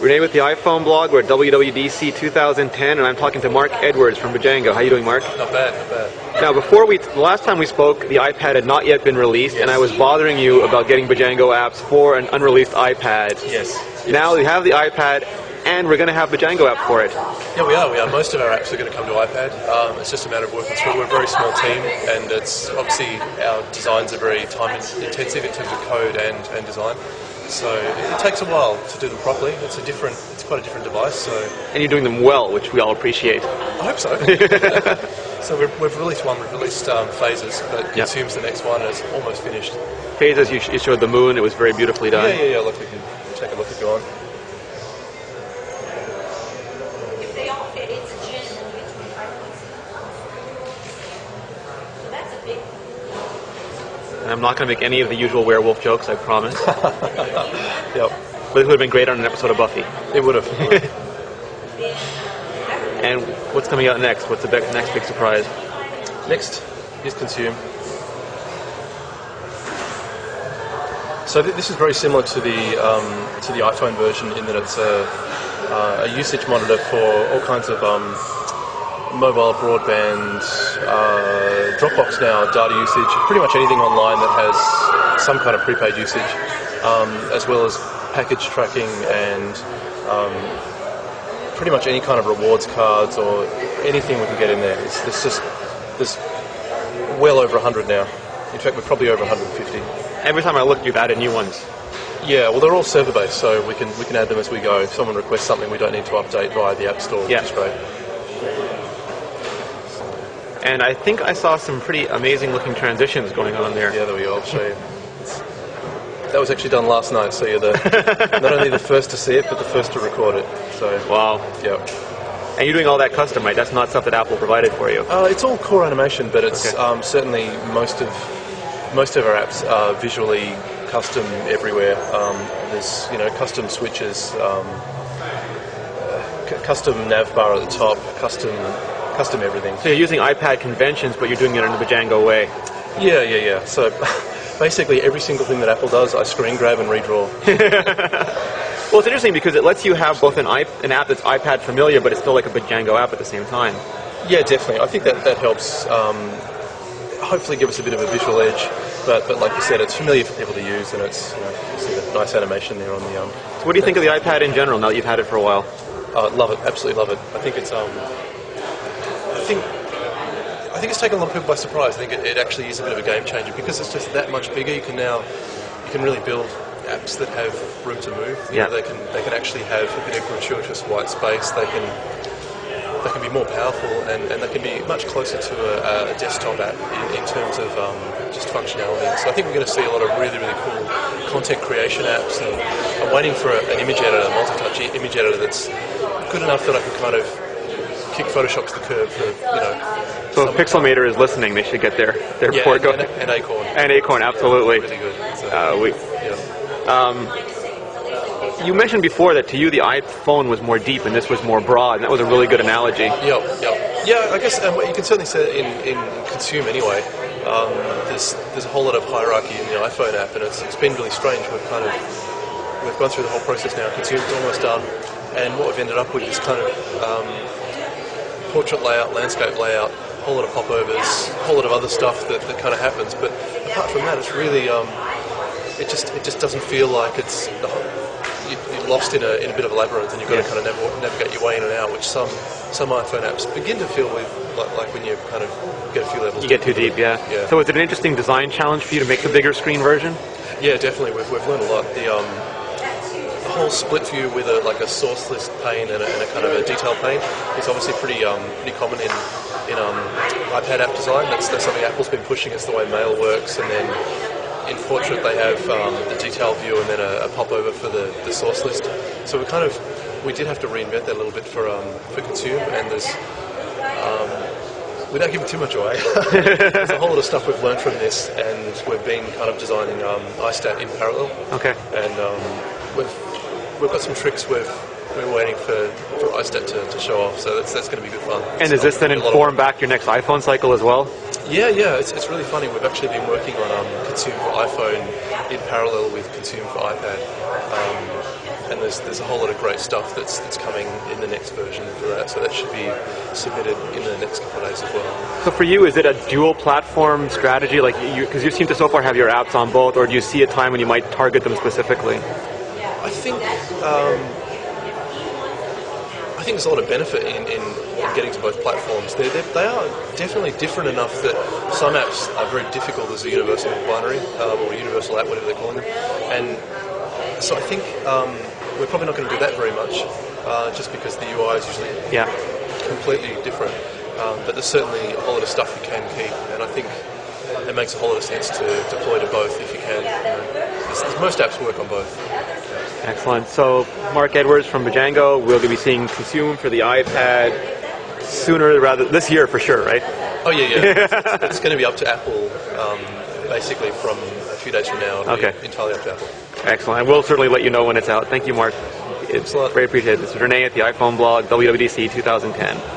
Renee with the iPhone blog. We're at WWDC 2010, and I'm talking to Mark Edwards from Bjango. How you doing, Mark? Not bad, not bad. Now, the last time we spoke, the iPad had not yet been released, yes. And I was bothering you about getting Bjango apps for an unreleased iPad. Yes. Now we have the iPad, and we're going to have the Bjango app for it. Yeah, we are. Most of our apps are going to come to iPad. It's just a matter of working through. We're a very small team, and it's obviously our designs are very time intensive in terms of code and design. So it takes a while to do them properly. It's quite a different device. So. And you're doing them well, which we all appreciate. I hope so. So we've released one. We've released phases, but Consume's the next one, and it's almost finished. Phases, you showed the moon. It was very beautifully done. Yeah. Look, we can take a look if you want. And I'm not going to make any of the usual werewolf jokes, I promise. Yep. But it would have been great on an episode of Buffy. It would have. And what's coming out next? What's the next big surprise? Next is Consume. So this is very similar to the iPhone version in that it's a usage monitor for all kinds of mobile, broadband, Dropbox now, data usage, pretty much anything online that has some kind of prepaid usage, as well as package tracking and pretty much any kind of rewards cards or anything we can get in there. There's well over 100 now. In fact, we're probably over 150. Every time I look, you've added new ones. Yeah, well, they're all server-based, so we can add them as we go. If someone requests something, we don't need to update via the App Store, which is great. And I think I saw some pretty amazing-looking transitions going on there. Yeah, there we go. I'll show you. That was actually done last night, so you're not only the first to see it, but the first to record it. So wow. Yeah. And you're doing all that custom, right? That's not stuff that Apple provided for you. It's all core animation, but it's certainly most of our apps are visually custom everywhere. There's custom switches, custom nav bar at the top, custom everything. So you're using iPad conventions, but you're doing it in the Bjango way. Yeah. So basically every single thing that Apple does, I screen grab and redraw. Well, it's interesting because it lets you have both an app that's iPad familiar, but it's still like a Bjango app at the same time. Yeah, definitely. I think that helps hopefully give us a bit of a visual edge. But like you said, it's familiar for people to use, and it's you see the nice animation there on the. So what do you think of the iPad in general now that you've had it for a while? Love it, absolutely love it. I think it's I think it's taken a lot of people by surprise. I think it actually is a bit of a game changer because it's just that much bigger. You can really build apps that have room to move. They can actually have a bit of gratuitous white space. They can be more powerful and they can be much closer to a desktop app in terms of just functionality. So I think we're going to see a lot of really, really cool content creation apps, and I'm waiting for an image editor, a multi-touch image editor that's good enough that I can kind of kick Photoshop to the curb for, So if Pixelmator is listening, they should get their report going. And Acorn. And Acorn, absolutely. Really good. So, you mentioned before that to you the iPhone was more deep and this was more broad, and that was a really good analogy. Yeah, I guess you can certainly say that in Consume anyway. There's a whole lot of hierarchy in the iPhone app, and it's been really strange. We've gone through the whole process now. Consume's almost done, and what we've ended up with is kind of portrait layout, landscape layout, a whole lot of popovers, a whole lot of other stuff that kind of happens. But apart from that, it's really it just doesn't feel like it's you're lost in a bit of a labyrinth, and you've got to kind of navigate your way in and out, which some iPhone apps begin to feel with like when you kind of get a few levels. You get too deep, yeah. So is it an interesting design challenge for you to make the bigger screen version? Yeah, definitely. We've learned a lot. The whole split view with a source list pane and a kind of a detail pane is obviously pretty common in iPad app design. That's something Apple's been pushing. It's the way Mail works, and then in Portrait they have the detail view and then a popover for the source list. So we did have to reinvent that a little bit for Consume, and there's without giving too much away, there's a whole lot of stuff we've learned from this, and we've been kind of designing iStat in parallel. Okay. And we've got some tricks we're waiting for iStat to show off, so that's going to be good fun. And does this then inform back your next iPhone cycle as well? Yeah, it's really funny. We've actually been working on Consume for iPhone in parallel with Consume for iPad. and there's a whole lot of great stuff that's coming in the next version for that. So that should be submitted in the next couple of days as well. So for you, is it a dual platform strategy? Like, because you seem to so far have your apps on both, or do you see a time when you might target them specifically? I think there's a lot of benefit in getting to both platforms. They are definitely different enough that some apps are very difficult as a universal binary or a universal app, whatever they're calling them. And so I think we're probably not going to do that very much, just because the UI is usually completely different. But there's certainly a whole lot of stuff you can keep, and I think it makes a whole lot of sense to deploy to both if you can. Most apps work on both. Excellent. So Mark Edwards from Bjango, we'll be seeing Consume for the iPad sooner rather this year for sure, right? Oh yeah. It's going to be up to Apple basically from a few days from now. It'll be entirely up to Apple. Excellent. And we'll certainly let you know when it's out. Thank you, Mark. It's very appreciated. This is Renee at the iPhone blog, WWDC 2010.